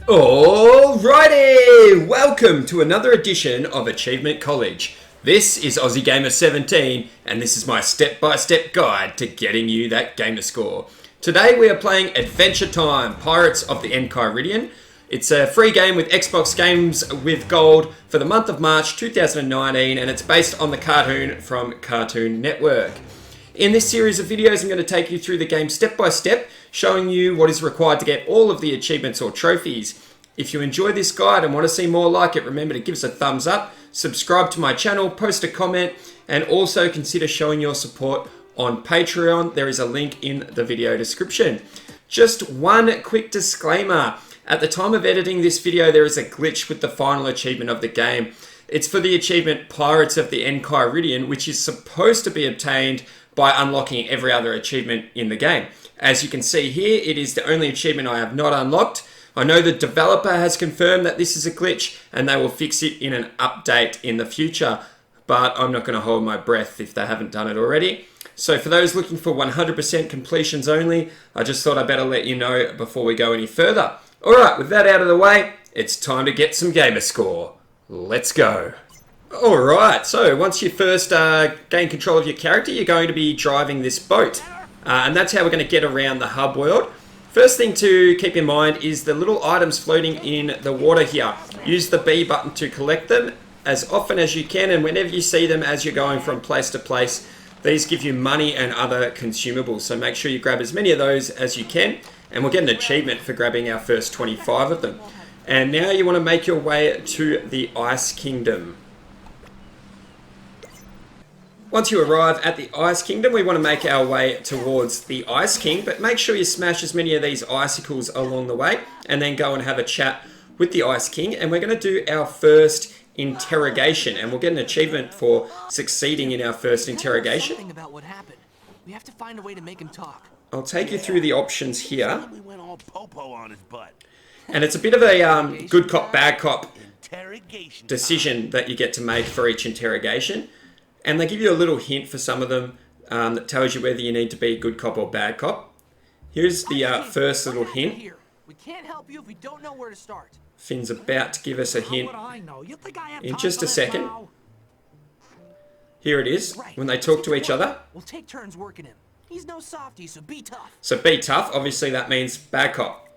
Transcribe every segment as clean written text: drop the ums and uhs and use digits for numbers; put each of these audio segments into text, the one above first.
Alrighty! Welcome to another edition of Achievement College. This is Aussie Gamer 17 and this is my step-by-step guide to getting you that Gamerscore. Today we are playing Adventure Time, Pirates of the Enchiridion. It's a free game with Xbox Games with Gold for the month of March 2019 and it's based on the cartoon from Cartoon Network. In this series of videos, I'm going to take you through the game step by step, showing you what is required to get all of the achievements or trophies. If you enjoy this guide and want to see more like it, remember to give us a thumbs up, subscribe to my channel, post a comment, and also consider showing your support on Patreon. There is a link in the video description. Just one quick disclaimer. At the time of editing this video, there is a glitch with the final achievement of the game. It's for the achievement Pirates of the Enchiridion, which is supposed to be obtained by unlocking every other achievement in the game. As you can see here, it is the only achievement I have not unlocked. I know the developer has confirmed that this is a glitch and they will fix it in an update in the future, but I'm not going to hold my breath if they haven't done it already. So for those looking for 100% completions only, I just thought I'd better let you know before we go any further. Alright, with that out of the way, it's time to get some Gamerscore. Let's go. Alright, so once you first gain control of your character, you're going to be driving this boat. And that's how we're going to get around the hub world. First thing to keep in mind is the little items floating in the water here. Use the B button to collect them as often as you can, and whenever you see them as you're going from place to place, these give you money and other consumables. So make sure you grab as many of those as you can, and we'll get an achievement for grabbing our first 25 of them. And now you want to make your way to the Ice Kingdom. Once you arrive at the Ice Kingdom, we want to make our way towards the Ice King, but make sure you smash as many of these icicles along the way, and then go and have a chat with the Ice King, and we're going to do our first interrogation, and we'll get an achievement for succeeding in our first interrogation. About what happened. We have to find a way to make him talk. I'll take you through the options here. We went all popo on his butt. And it's a bit of a good cop, bad cop Interrogation decision that you get to make for each interrogation. And they give you a little hint for some of them that tells you whether you need to be good cop or bad cop. Here's the first little hint. We can't help you if we don't know where to start. Finn's about to give us a hint in just a second. Here it is, when they talk to each other. We'll take turns working him. He's no softie, so be tough. So be tough, obviously that means bad cop.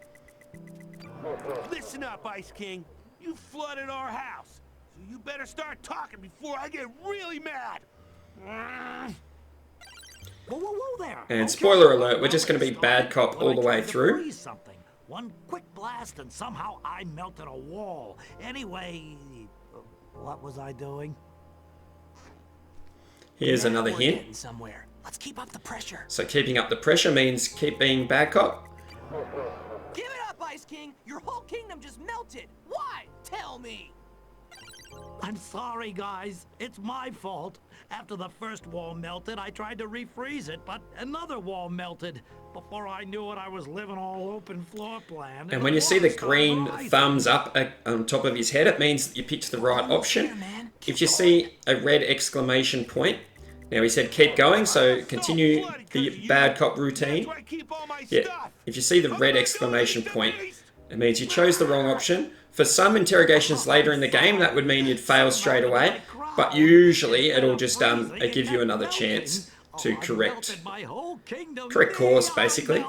Listen up, Ice King. You flooded our house. So you better start talking before I get really mad. Whoa there. And spoiler alert, we're just going to be bad cop all the way through. One quick blast and somehow I melted a wall. Anyway, what was I doing? Here's another hint. Somewhere. Let's keep up the pressure. So keeping up the pressure means keep being bad cop. Give it up, Ice King! Your whole kingdom just melted! Why? Tell me! I'm sorry, guys. It's my fault. After the first wall melted, I tried to refreeze it, but another wall melted. Before I knew it, I was living all open floor plan. And when you see the green thumbs up on top of his head, it means that you picked the right option. If you see a red exclamation point, now he said keep going, so continue the bad cop routine. Yeah, if you see the red exclamation point, it means you chose the wrong option. For some interrogations later in the game, that would mean you'd fail straight away, but usually it'll just give you another chance to correct course, basically.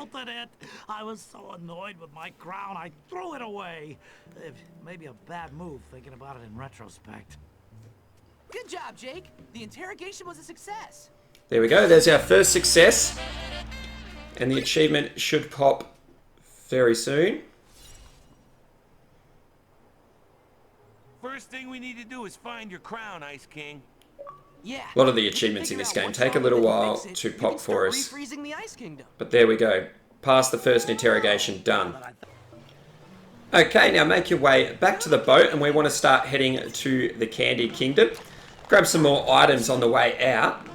I was so annoyed with my crown, I threw it away. Maybe a bad move, thinking about it in retrospect. Good job, Jake. The interrogation was a success. There we go. There's our first success. And the achievement should pop very soon. First thing we need to do is find your crown, Ice King. Yeah. A lot of the achievements in this game take a little while to pop for us. Refreezing the Ice Kingdom. But there we go. Past the first interrogation, done. Okay, now make your way back to the boat and we want to start heading to the Candy Kingdom. Grab some more items on the way out.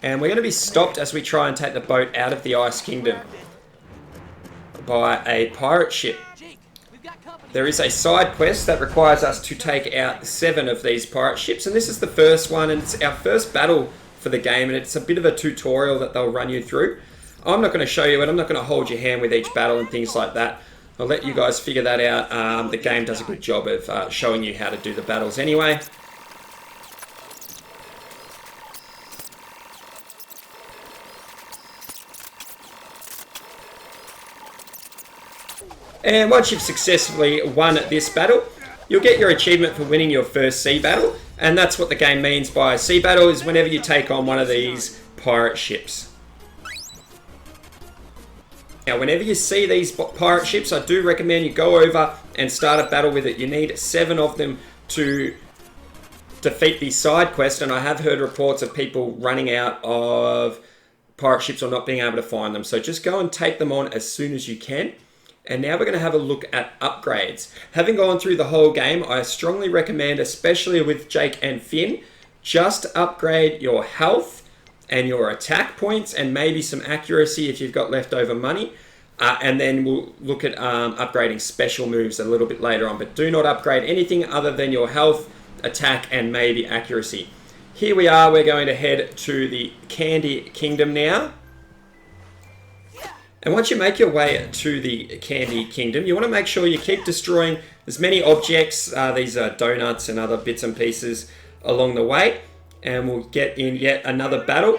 And we're going to be stopped as we try and take the boat out of the Ice Kingdom by a pirate ship. There is a side quest that requires us to take out 7 of these pirate ships, and this is the first one, and it's our first battle for the game, and it's a bit of a tutorial that they'll run you through. I'm not going to show you it, I'm not going to hold your hand with each battle and things like that. I'll let you guys figure that out. The game does a good job of showing you how to do the battles anyway. And once you've successfully won this battle, you'll get your achievement for winning your first sea battle. And that's what the game means by sea battle, is whenever you take on one of these pirate ships. Now, whenever you see these pirate ships, I do recommend you go over and start a battle with it. You need 7 of them to defeat the side quest, and I have heard reports of people running out of pirate ships or not being able to find them. So just go and take them on as soon as you can. And now we're going to have a look at upgrades. Having gone through the whole game, I strongly recommend, especially with Jake and Finn, just upgrade your health and your attack points and maybe some accuracy if you've got leftover money. And then we'll look at upgrading special moves a little bit later on. But do not upgrade anything other than your health, attack, and maybe accuracy. Here we are. We're going to head to the Candy Kingdom now. And once you make your way to the Candy Kingdom, you want to make sure you keep destroying as many objects, these are donuts and other bits and pieces along the way. And we'll get in yet another battle.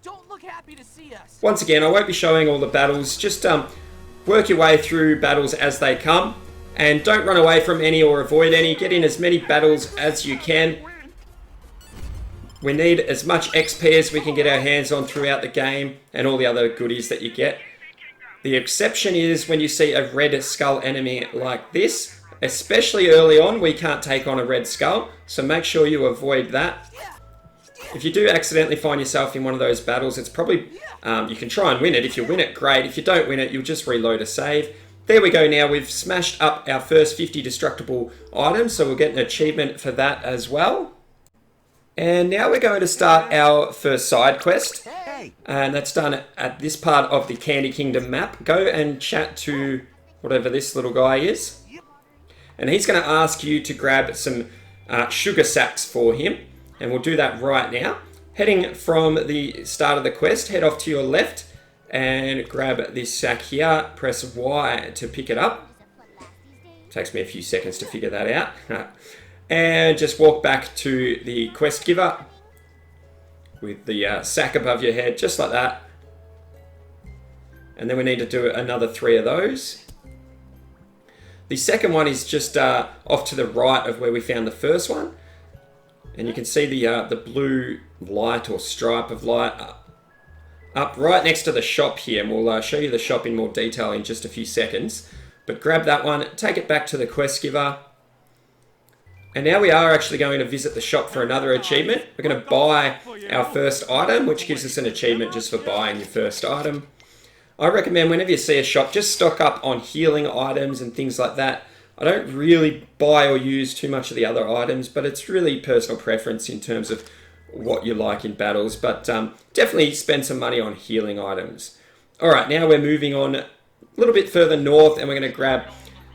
Don't look happy to see us. Once again, I won't be showing all the battles. Just work your way through battles as they come. And don't run away from any or avoid any. Get in as many battles as you can. We need as much XP as we can get our hands on throughout the game and all the other goodies that you get. The exception is when you see a red skull enemy like this, especially early on, we can't take on a red skull, so make sure you avoid that. If you do accidentally find yourself in one of those battles, it's probably, you can try and win it. If you win it, great. If you don't win it, you'll just reload a save. There we go now, we've smashed up our first 50 destructible items, so we'll get an achievement for that as well. And now we're going to start our first side quest. And that's done at this part of the Candy Kingdom map. Go and chat to whatever this little guy is. And he's going to ask you to grab some sugar sacks for him. And we'll do that right now. Heading from the start of the quest, head off to your left and grab this sack here. Press Y to pick it up. Takes me a few seconds to figure that out. And just walk back to the quest giver with the sack above your head, just like that. And then we need to do another 3 of those. The second one is just off to the right of where we found the first one. And you can see the blue light or stripe of light up right next to the shop here. And we'll show you the shop in more detail in just a few seconds. But grab that one, take it back to the quest giver. And now we are actually going to visit the shop for another achievement. We're going to buy our first item, which gives us an achievement just for buying your first item. I recommend whenever you see a shop, just stock up on healing items and things like that. I don't really buy or use too much of the other items, but it's really personal preference in terms of what you like in battles. But definitely spend some money on healing items. Alright, now we're moving on a little bit further north and we're going to grab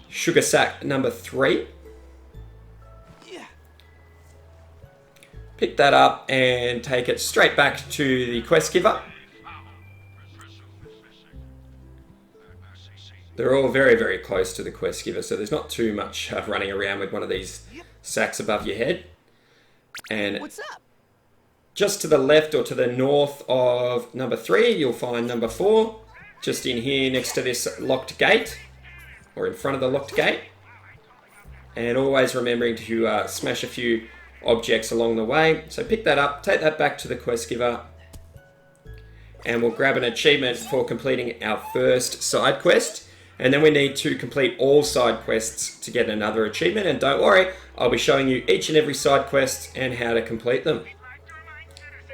sugar sack number 3. Pick that up and take it straight back to the quest giver. They're all very, very close to the quest giver, so there's not too much running around with one of these sacks above your head. And what's up? Just to the left or to the north of number 3, you'll find number 4. Just in here next to this locked gate, or in front of the locked gate. And always remembering to smash a few objects along the way. So pick that up, take that back to the quest giver, and we'll grab an achievement for completing our first side quest. And then we need to complete all side quests to get another achievement. And don't worry, I'll be showing you each and every side quest and how to complete them.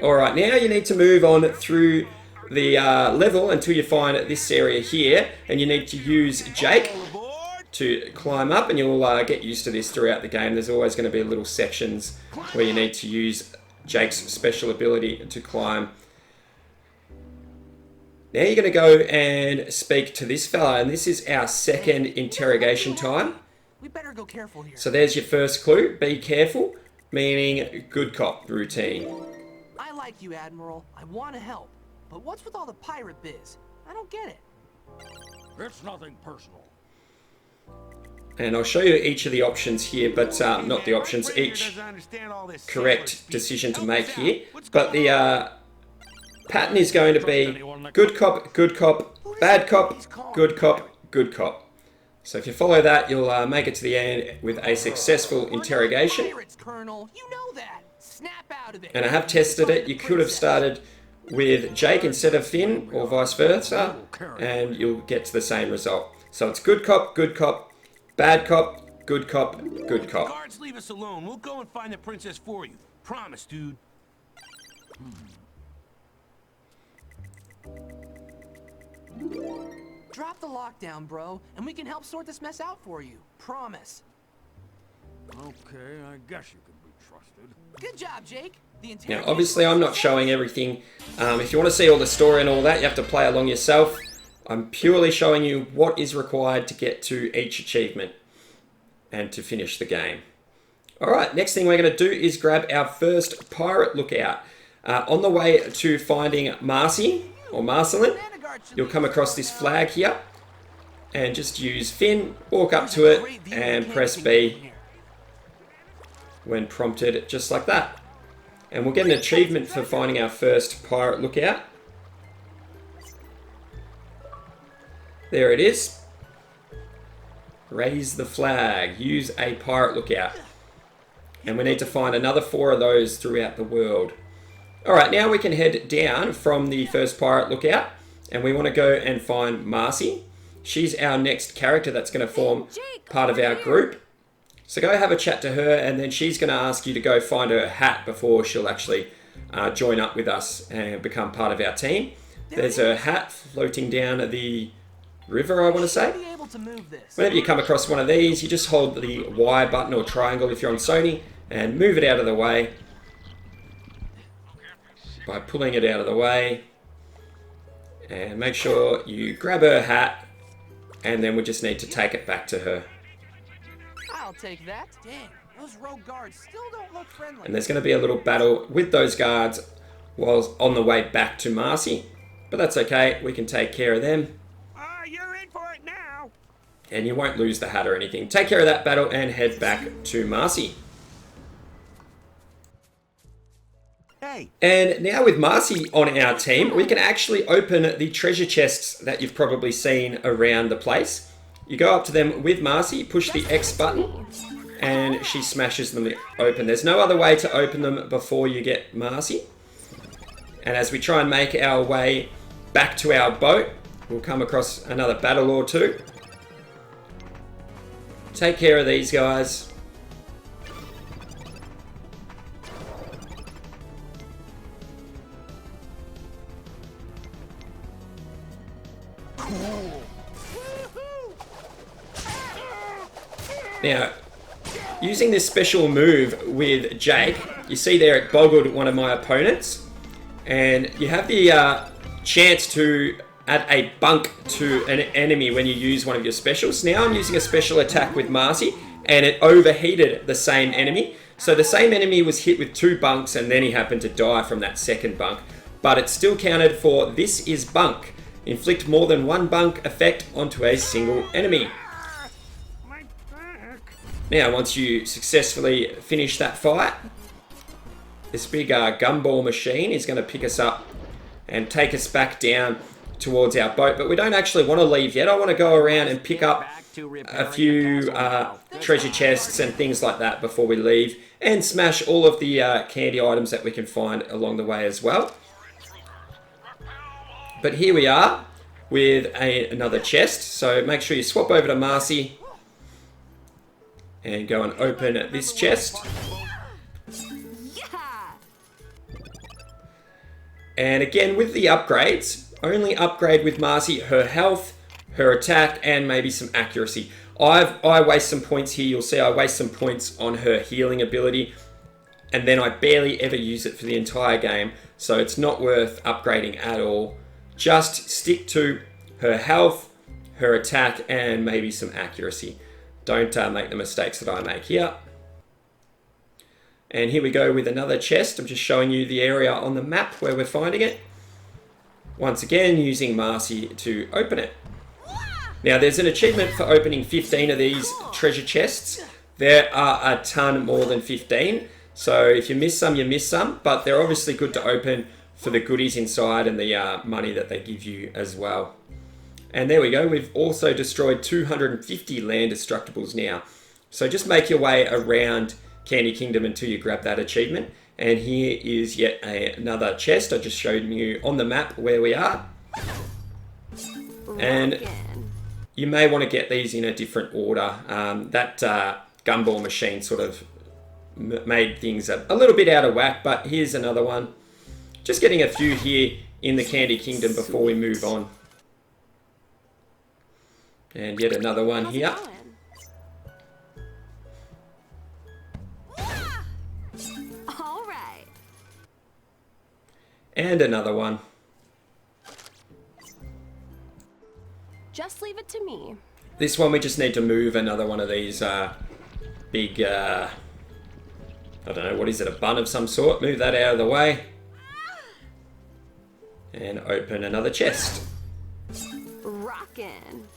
Alright, now you need to move on through the level until you find this area here, and you need to use Jake to climb up, and you'll get used to this throughout the game. There's always going to be little sections where you need to use Jake's special ability to climb. Now you're going to go and speak to this fella, and this is our second interrogation time. We better go careful here. So there's your first clue, be careful, meaning good cop routine. I like you, Admiral. I want to help. But what's with all the pirate biz? I don't get it. It's nothing personal. And I'll show you each of the options here, but not the options, each correct decision to make here. But the pattern is going to be good cop, bad cop, good cop, good cop. So if you follow that, you'll make it to the end with a successful interrogation. And I have tested it. You could have started with Jake instead of Finn, or vice versa, and you'll get to the same result. So it's good cop, bad cop, good cop, good cop. Guards, leave us alone. We'll go and find the princess for you. Promise, dude. Drop the lockdown, bro, and we can help sort this mess out for you. Promise. Okay, I guess you can be trusted. Good job, Jake. Now, obviously, I'm not showing everything. If you want to see all the story and all that, you have to play along yourself. I'm purely showing you what is required to get to each achievement and to finish the game. Alright, next thing we're going to do is grab our first pirate lookout. On the way to finding Marcy, or Marcelin, you'll come across this flag here. And just use Finn, walk up to it, and press B when prompted, just like that. And we'll get an achievement for finding our first pirate lookout. There it is. Raise the flag. Use a pirate lookout. And we need to find another 4 of those throughout the world. Alright, now we can head down from the first pirate lookout. And we want to go and find Marcy. She's our next character that's going to form part of our group. So go have a chat to her, and then she's going to ask you to go find her hat before she'll actually join up with us and become part of our team. There's her hat floating down the river, I want to say. Whenever you come across one of these, you just hold the Y button or triangle if you're on Sony and move it out of the way by pulling it out of the way. And make sure you grab her hat, and then we just need to take it back to her. I'll take that. Dang, those rogue guards still don't look friendly. And there's going to be a little battle with those guards while on the way back to Marcy. But that's okay, we can take care of them. You're in for it now. And you won't lose the hat or anything. Take care of that battle and head back to Marcy. Hey. And now with Marcy on our team, we can actually open the treasure chests that you've probably seen around the place. You go up to them with Marcy, push the X button, and she smashes them open. There's no other way to open them before you get Marcy. And as we try and make our way back to our boat, we'll come across another battle or two. Take care of these guys. Now, using this special move with Jake, you see there it boggled one of my opponents, and you have the chance to add a bunk to an enemy when you use one of your specials. Now I'm using a special attack with Marcy, and it overheated the same enemy. So the same enemy was hit with 2 bunks, and then he happened to die from that second bunk. But it still counted for this is bunk. Inflict more than 1 bunk effect onto a single enemy. Now, once you successfully finish that fight, this big gumball machine is going to pick us up and take us back down towards our boat. But we don't actually want to leave yet. I want to go around and pick up a few treasure chests and things like that before we leave, and smash all of the candy items that we can find along the way as well. But here we are with another chest. So make sure you swap over to Marcy and go and open this chest. And again, with the upgrades, only upgrade with Marcy her health, her attack, and maybe some accuracy. I waste some points here. You'll see I waste some points on her healing ability, and then I barely ever use it for the entire game, so it's not worth upgrading at all. Just stick to her health, her attack, and maybe some accuracy. Don't make the mistakes that I make here. And here we go with another chest. I'm just showing you the area on the map where we're finding it. Once again, using Marcy to open it. Now there's an achievement for opening 15 of these treasure chests. There are a ton more than 15. So if you miss some, you miss some. But they're obviously good to open for the goodies inside and the money that they give you as well. And there we go. We've also destroyed 250 land destructibles now. So just make your way around Candy Kingdom until you grab that achievement. And here is yet another chest. I just showed you on the map where we are. And you may want to get these in a different order. That gumball machine sort of made things a little bit out of whack, but here's another one. Just getting a few here in the Candy Kingdom before we move on. And yet another one here. All right. And another one. Just leave it to me. This one we just need to move another one of these big, I don't know, what is it, a bun of some sort? Move that out of the way. And open another chest. Rockin'.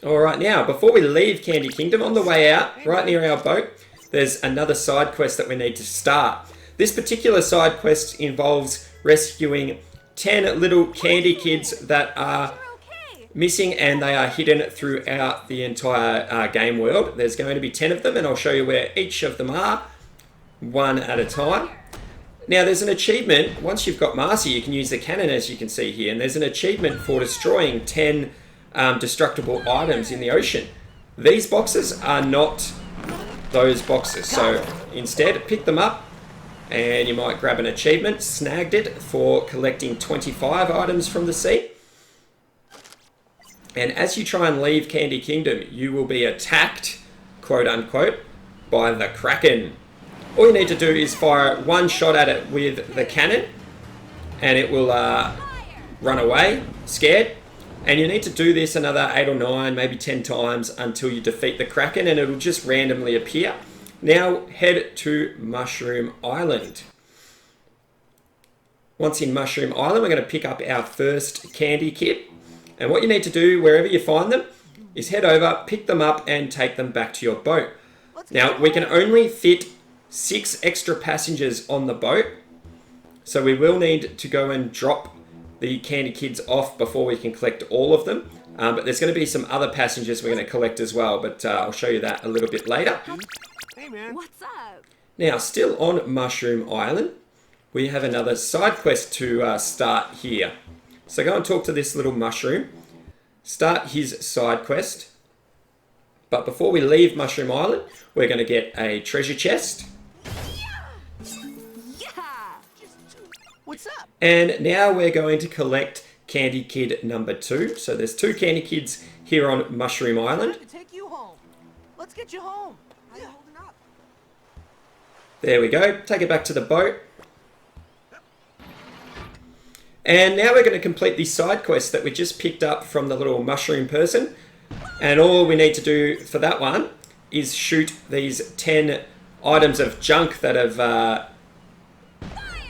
Alright, now, before we leave Candy Kingdom, on the way out, right near our boat, there's another side quest that we need to start. This particular side quest involves rescuing 10 little candy kids that are missing, and they are hidden throughout the entire game world. There's going to be 10 of them, and I'll show you where each of them are, one at a time. Now there's an achievement, once you've got Marcy you can use the cannon as you can see here, and there's an achievement for destroying 10 destructible items in the ocean. These boxes are not those boxes, so instead pick them up and you might grab an achievement, Snagged It, for collecting 25 items from the sea. And as you try and leave Candy Kingdom, you will be attacked, quote unquote, by the Kraken. All you need to do is fire one shot at it with the cannon and it will run away, scared. And you need to do this another 8 or 9, maybe 10 times until you defeat the Kraken, and it'll just randomly appear. Now head to Mushroom Island. Once in Mushroom Island, we're going to pick up our first candy kit. And what you need to do, wherever you find them, is head over, pick them up, and take them back to your boat. Now, we can only fit 6 extra passengers on the boat, so we will need to go and drop the candy kids off before we can collect all of them. But there's going to be some other passengers we're going to collect as well, but I'll show you that a little bit later. Hey, man. What's up? Now, still on Mushroom Island, we have another side quest to start here. So go and talk to this little mushroom, start his side quest. But before we leave Mushroom Island, we're going to get a treasure chest. What's up? And now we're going to collect Candy Kid number 2. So there's 2 Candy Kids here on Mushroom Island. To take you home. Let's get you home. How you holding up? There we go. Take it back to the boat. And now we're going to complete the side quest that we just picked up from the little mushroom person. And all we need to do for that one is shoot these 10 items of junk that have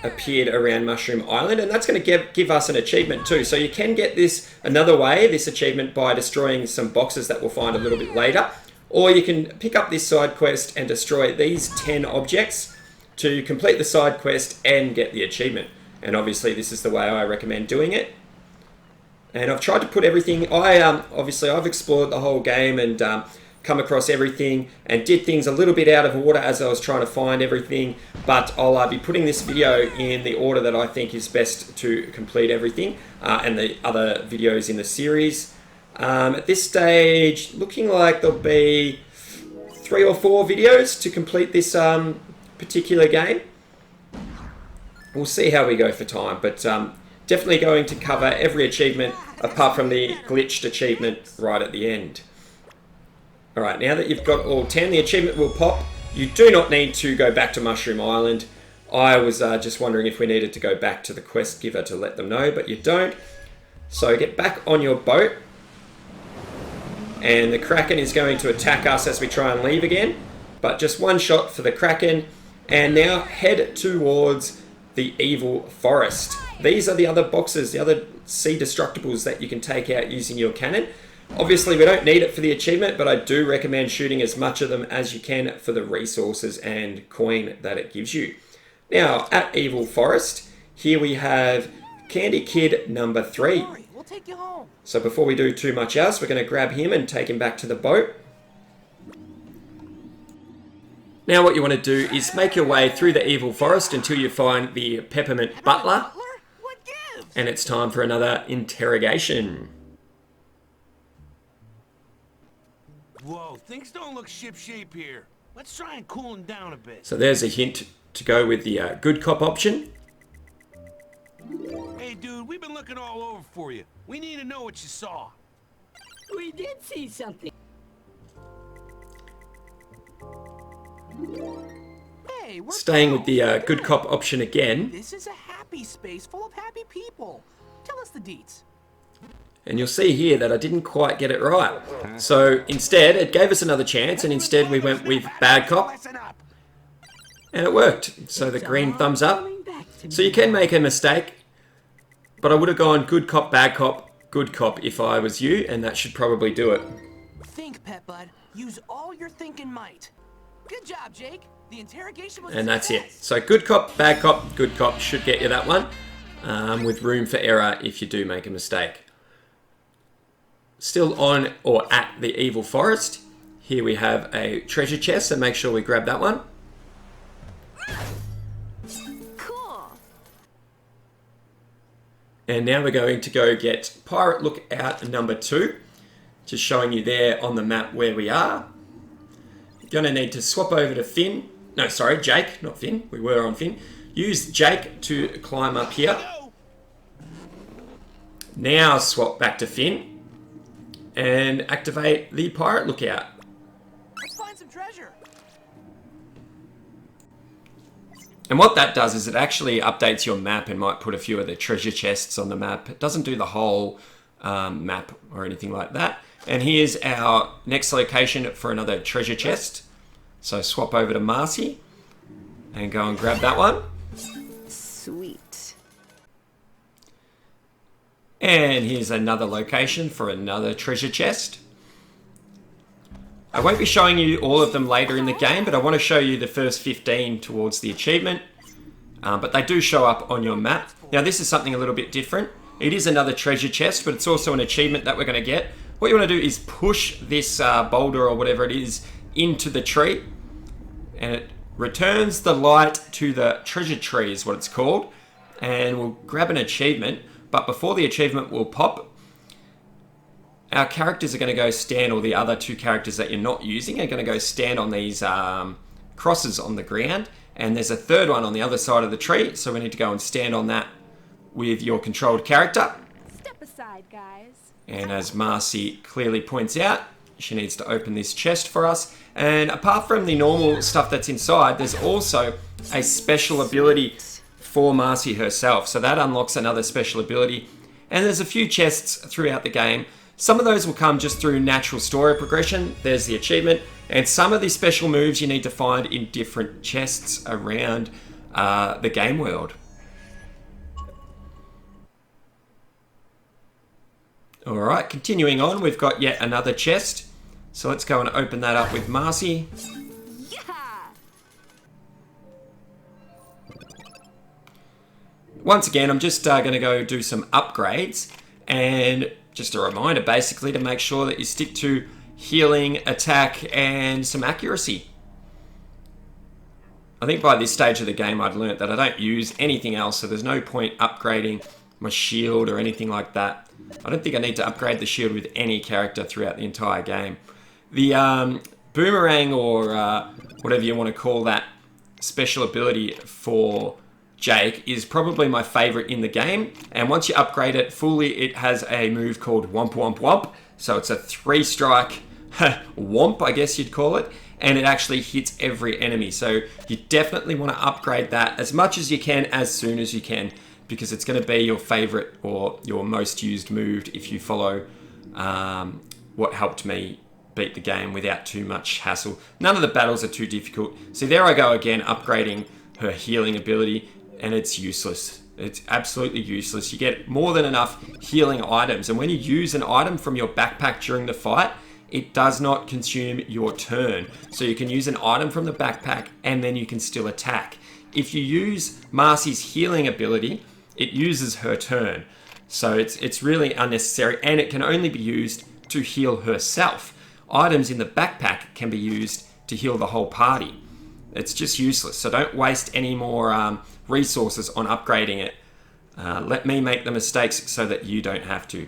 appeared around Mushroom Island, and that's going to give us an achievement too. So you can get this another way, this achievement, by destroying some boxes that we'll find a little bit later, or you can pick up this side quest and destroy these 10 objects to complete the side quest and get the achievement. And obviously this is the way I recommend doing it. And I've tried to put everything, obviously I've explored the whole game and come across everything and did things a little bit out of order as I was trying to find everything, but I'll be putting this video in the order that I think is best to complete everything, and the other videos in the series. At this stage, looking like there'll be 3 or 4 videos to complete this particular game. We'll see how we go for time, but definitely going to cover every achievement apart from the glitched achievement right at the end. Alright, now that you've got all 10, the achievement will pop. You do not need to go back to Mushroom Island. I was just wondering if we needed to go back to the quest giver to let them know, but you don't. So get back on your boat. And the Kraken is going to attack us as we try and leave again. But just one shot for the Kraken. And now head towards the Evil Forest. These are the other boxes, the other sea destructibles that you can take out using your cannon. Obviously, we don't need it for the achievement, but I do recommend shooting as much of them as you can for the resources and coin that it gives you. Now, at Evil Forest, here we have Candy Kid number 3. Sorry, we'll take you home. So before we do too much else, we're going to grab him and take him back to the boat. Now what you want to do is make your way through the Evil Forest until you find the Peppermint Butler. What gives? And it's time for another interrogation. Whoa, things don't look ship-shape here. Let's try and cool them down a bit. So there's a hint to go with the good cop option. Hey, dude, we've been looking all over for you. We need to know what you saw. We did see something. Hey, we're Staying with the pals. good cop option again. This is a happy space full of happy people. Tell us the deets. And you'll see here that I didn't quite get it right. So instead, it gave us another chance, and instead we went with bad cop. Listen up. And it worked. So the green thumbs up. So you can make a mistake, but I would have gone good cop, good cop if I was you, and that should probably do it. Think, Pet Bud. Use all your thinking might. Good job, Jake. The interrogation was And a that's it. success. So good cop, good cop should get you that one, with room for error if you do make a mistake. Still on or at the Evil Forest. Here we have a treasure chest, so make sure we grab that one. Cool. And now we're going to go get Pirate Lookout number 2. Just showing you there on the map where we are. You're going to need to swap over to Finn. No, sorry, Jake, not Finn. We were on Finn. Use Jake to climb up here. Now swap back to Finn. And activate the Pirate Lookout. Let's find some treasure. And what that does is it actually updates your map and might put a few of the treasure chests on the map. It doesn't do the whole map or anything like that. And here's our next location for another treasure chest. So swap over to Marcy and go and grab that one. Sweet. And here's another location for another treasure chest. I won't be showing you all of them later in the game, but I want to show you the first 15 towards the achievement. But they do show up on your map. Now this is something a little bit different. It is another treasure chest, but it's also an achievement that we're going to get. What you want to do is push this boulder or whatever it is into the tree. And it returns the light to the treasure tree is what it's called. And we'll grab an achievement. But before the achievement will pop, our characters are going to go stand, or the other two characters that you're not using are going to go stand on these crosses on the ground. And there's a third one on the other side of the tree. So we need to go and stand on that with your controlled character. Step aside, guys. And as Marcy clearly points out, she needs to open this chest for us. And apart from the normal stuff that's inside, there's also a special ability for Marcy herself. So that unlocks another special ability. And there's a few chests throughout the game. Some of those will come just through natural story progression. There's the achievement. And some of these special moves you need to find in different chests around the game world. Alright, continuing on, we've got yet another chest. So let's go and open that up with Marcy. Yeah. Once again, I'm just going to go do some upgrades. And just a reminder, basically, to make sure that you stick to healing, attack, and some accuracy. I think by this stage of the game, I'd learnt that I don't use anything else, so there's no point upgrading my shield or anything like that. I don't think I need to upgrade the shield with any character throughout the entire game. The boomerang, or whatever you want to call that special ability for Jake, is probably my favourite in the game. And once you upgrade it fully, it has a move called Womp Womp Womp. So it's a 3-strike womp, I guess you'd call it. And it actually hits every enemy. So you definitely want to upgrade that as much as you can, as soon as you can, because it's going to be your favourite or your most used move if you follow what helped me beat the game without too much hassle. None of the battles are too difficult. See, there I go again, upgrading her healing ability. and it's useless. It's absolutely useless. You get more than enough healing items, and when you use an item from your backpack during the fight, it does not consume your turn. So you can use an item from the backpack and then you can still attack. If you use Marcy's healing ability, it uses her turn. So it's really unnecessary, and it can only be used to heal herself. Items in the backpack can be used to heal the whole party. It's just useless, so don't waste any more resources on upgrading it. Let me make the mistakes so that you don't have to.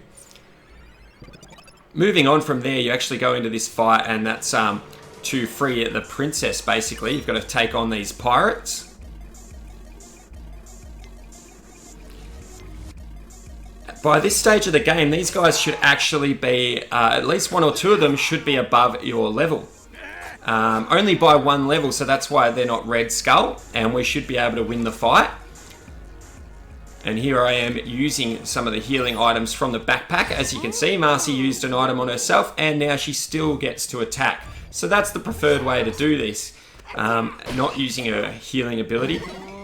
Moving on from there, you actually go into this fight, and that's to free the princess, basically. You've got to take on these pirates. By this stage of the game, these guys should actually be, at least one or two of them should be above your level. Only by one level, so that's why they're not Red Skull, and we should be able to win the fight. And here I am using some of the healing items from the backpack. As you can see, Marcy used an item on herself, and now she still gets to attack. So that's the preferred way to do this, not using her healing ability.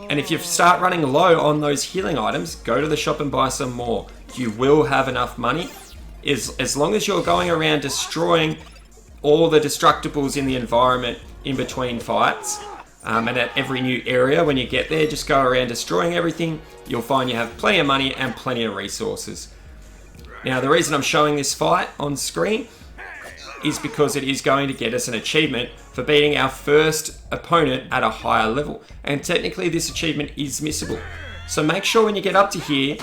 And if you start running low on those healing items, go to the shop and buy some more. You will have enough money. As long as you're going around destroying all the destructibles in the environment in between fights, and at every new area when you get there, just go around destroying everything. You'll find you have plenty of money and plenty of resources. Now, the reason I'm showing this fight on screen is because it is going to get us an achievement for beating our first opponent at a higher level. And technically this achievement is missable. So make sure when you get up to here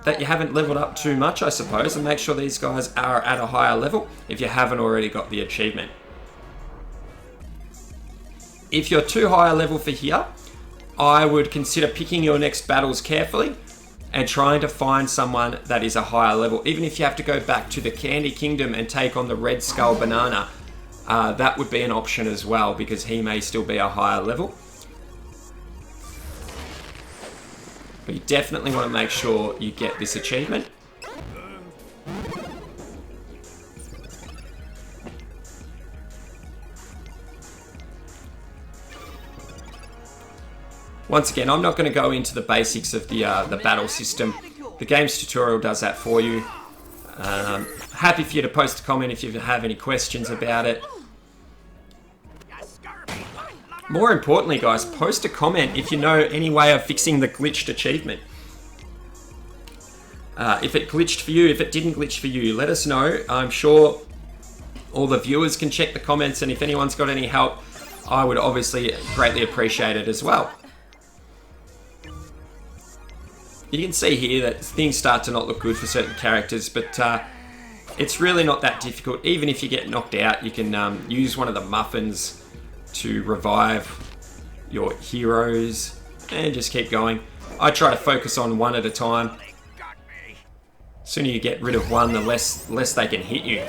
that you haven't leveled up too much, I suppose, and make sure these guys are at a higher level if you haven't already got the achievement. If you're too high a level for here, I would consider picking your next battles carefully and trying to find someone that is a higher level. Even if you have to go back to the Candy Kingdom and take on the Red Skull Banana, that would be an option as well, because he may still be a higher level. But you definitely want to make sure you get this achievement. Once again, I'm not going to go into the basics of the battle system. The game's tutorial does that for you. Happy for you to post a comment if you have any questions about it. More importantly, guys, post a comment if you know any way of fixing the glitched achievement. If it glitched for you, if it didn't glitch for you, let us know. I'm sure all the viewers can check the comments, and if anyone's got any help, I would obviously greatly appreciate it as well. You can see here that things start to not look good for certain characters, but it's really not that difficult. Even if you get knocked out, you can use one of the muffins to revive your heroes and just keep going. I try to focus on one at a time. The sooner you get rid of one, the less they can hit you.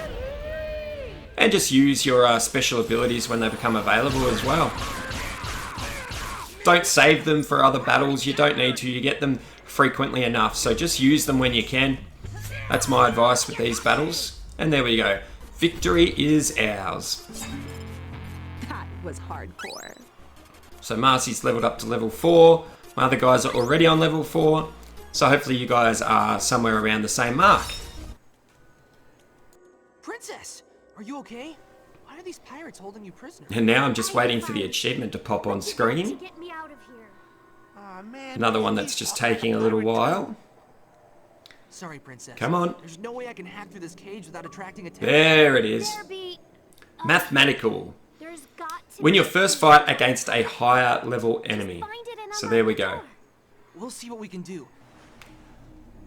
And just use your special abilities when they become available as well. Don't save them for other battles. You don't need to. You get them frequently enough, so just use them when you can. That's my advice with these battles. And there we go. Victory is ours. That was hardcore. So Marcy's leveled up to level 4. My other guys are already on level 4. So hopefully you guys are somewhere around the same mark. Princess, are you okay? Why are these pirates holding you prisoner? And now I'm just waiting for the achievement to pop on screen. Get me out of here. Aw, man. Another one that's just taking a little while. Sorry, Princess. Come on. There's no way I can hack through this cage without attracting attention. There it is. There be... Mathematical. There's got to Win your be- first fight against a higher level enemy. Find it and So unlock there we the go. door. We'll see what we can do.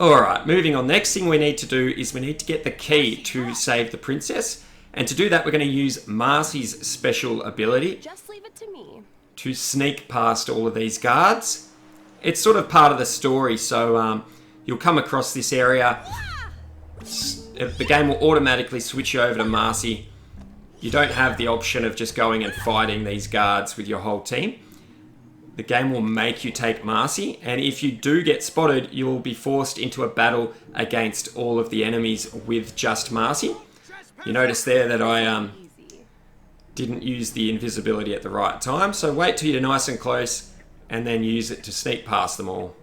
Alright, moving on. Next thing we need to do is we need to get the key to save the princess. And to do that, we're going to use Marcy's special ability Just leave it to me. to sneak past all of these guards. It's sort of part of the story, so you'll come across this area. The game will automatically switch you over to Marcy. You don't have the option of just going and fighting these guards with your whole team. The game will make you take Marcy, and if you do get spotted, you'll be forced into a battle against all of the enemies with just Marcy. You notice there that I Easy. didn't use the invisibility at the right time, so wait till you're nice and close and then use it to sneak past them all.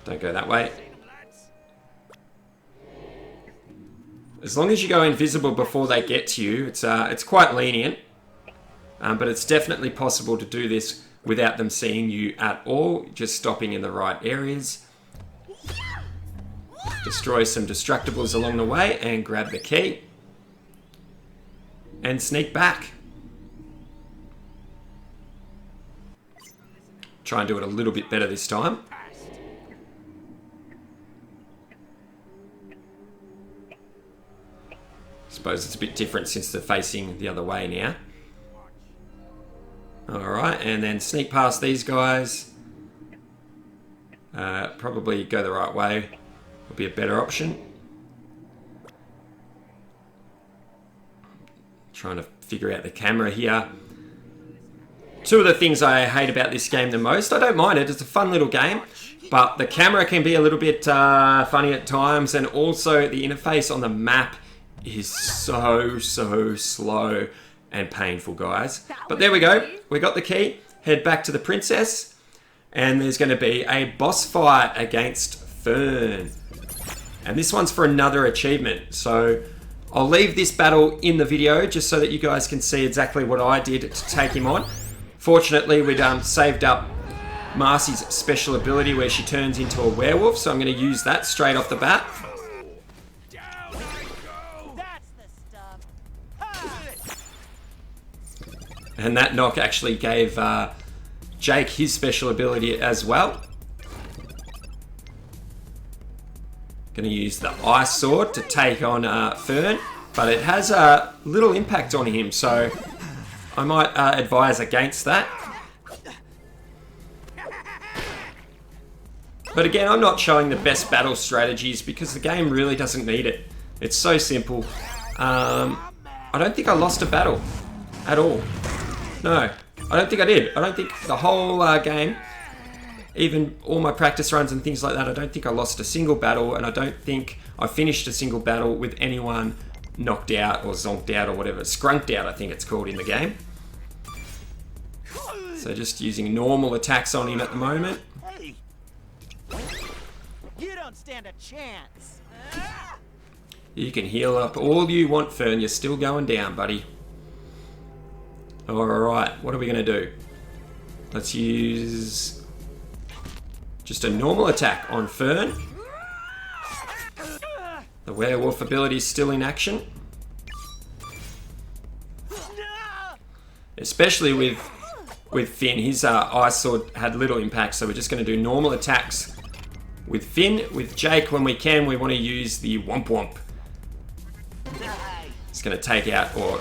Don't go that way. As long as you go invisible before they get to you, it's quite lenient. But it's definitely possible to do this without them seeing you at all, just stopping in the right areas. Destroy some destructibles along the way and grab the key. And sneak back. Try and do it a little bit better this time. Suppose it's a bit different since they're facing the other way now. Alright, and then sneak past these guys. Probably go the right way. Will be a better option. Trying to figure out the camera here. Two of the things I hate about this game the most. I don't mind it, it's a fun little game. But the camera can be a little bit funny at times. And also the interface on the map is so slow and painful, guys. But there we go. We got the key. Head back to the princess. And there's going to be a boss fight against Fern. And this one's for another achievement. So I'll leave this battle in the video just so that you guys can see exactly what I did to take him on. Fortunately, we'd saved up Marcy's special ability where she turns into a werewolf. So I'm going to use that straight off the bat. And that knock actually gave Jake his special ability as well. Going to use the ice sword to take on Fern, but it has a little impact on him, so I might advise against that. But again, I'm not showing the best battle strategies because the game really doesn't need it. It's so simple. I don't think I lost a battle at all. No, I don't think I did. I don't think the whole game, even all my practice runs and things like that, I don't think I lost a single battle, and I don't think I finished a single battle with anyone knocked out or zonked out or whatever. Skrunked out, I think it's called in the game. So just using normal attacks on him at the moment. Hey, you don't stand a chance. You can heal up all you want, Fern. You're still going down, buddy. Alright, what are we going to do? Let's use just a normal attack on Fern. The werewolf ability is still in action. Especially with Finn, his ice sword had little impact, so we're just going to do normal attacks with Finn. With Jake, when we can, we want to use the Womp Womp. It's going to take out or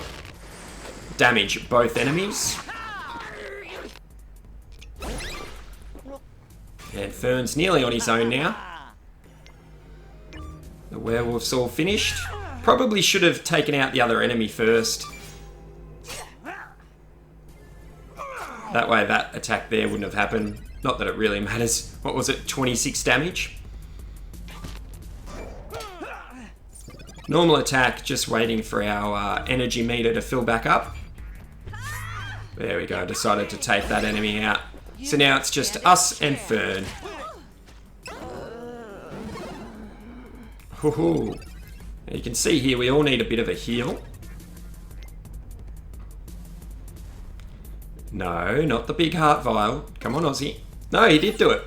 damage both enemies. And Fern's nearly on his own now. The werewolf's all finished. Probably should have taken out the other enemy first. That way that attack there wouldn't have happened. Not that it really matters. What was it? 26 damage? Normal attack, just waiting for our energy meter to fill back up. There we go, decided to take that enemy out. So now it's just us and Fern. Hoo-hoo. You can see here we all need a bit of a heal. No, not the big heart vial. Come on, Aussie. No, he did do it.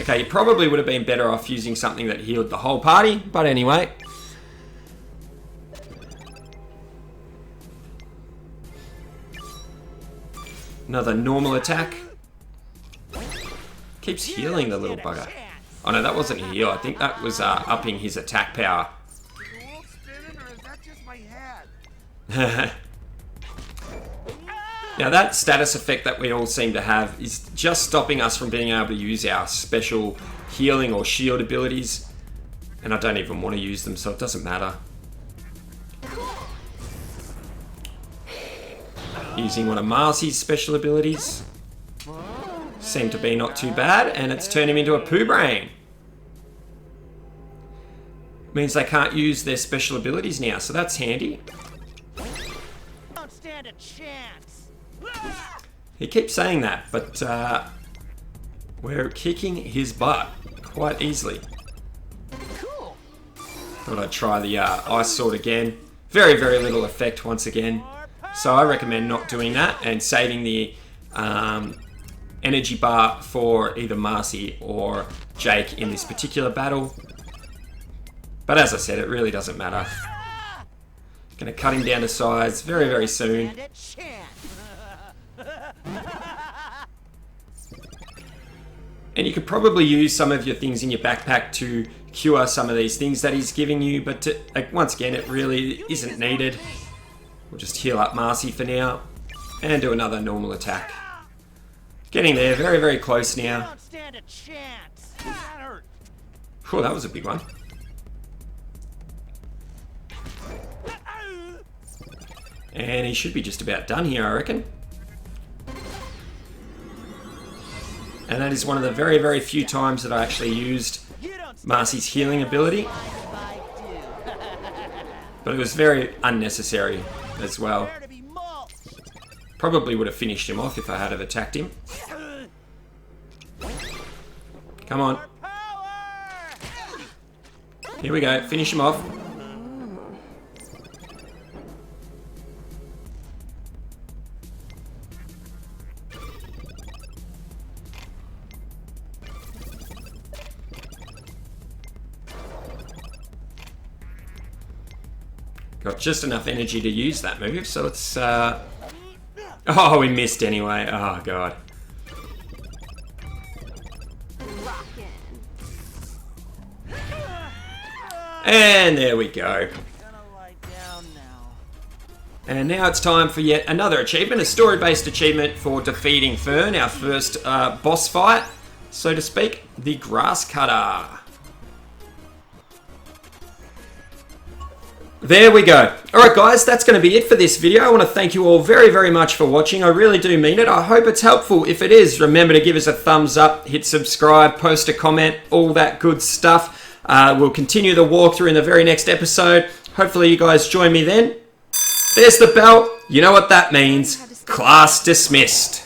Okay, you probably would have been better off using something that healed the whole party, but anyway. Another normal attack. Keeps healing the little bugger. Oh no, that wasn't a heal. I think that was upping his attack power. Now that status effect that we all seem to have is just stopping us from being able to use our special healing or shield abilities. And I don't even want to use them, so it doesn't matter. Using one of Marcy's special abilities. Seem to be not too bad, and it's turned him into a poo brain. Means they can't use their special abilities now, so that's handy. Don't stand a chance. He keeps saying that, but we're kicking his butt quite easily. Cool. Thought I'd try the ice sword again. Very, very little effect once again. So I recommend not doing that and saving the energy bar for either Marcy or Jake in this particular battle. But as I said, it really doesn't matter. Gonna cut him down to size very, very soon. And you could probably use some of your things in your backpack to cure some of these things that he's giving you, but once again, it really isn't needed. We'll just heal up Marcy for now and do another normal attack. Getting there, very, very close now. Oh, that was a big one. And he should be just about done here, I reckon. And that is one of the very, very few times that I actually used Marcy's healing ability. But it was very unnecessary as well. Probably would have finished him off if I had have attacked him. Come on. Here we go, finish him off. Got just enough energy to use that move, so let's... Oh, we missed anyway. Oh, God. And there we go. And now it's time for yet another achievement, a story-based achievement for defeating Fern, our first boss fight, so to speak, the Grass Cutter. There we go. Alright guys, that's going to be it for this video. I want to thank you all very, very much for watching. I really do mean it. I hope it's helpful. If it is, remember to give us a thumbs up, hit subscribe, post a comment, all that good stuff. We'll continue the walkthrough in the very next episode. Hopefully you guys join me then. There's the bell. You know what that means. Class dismissed.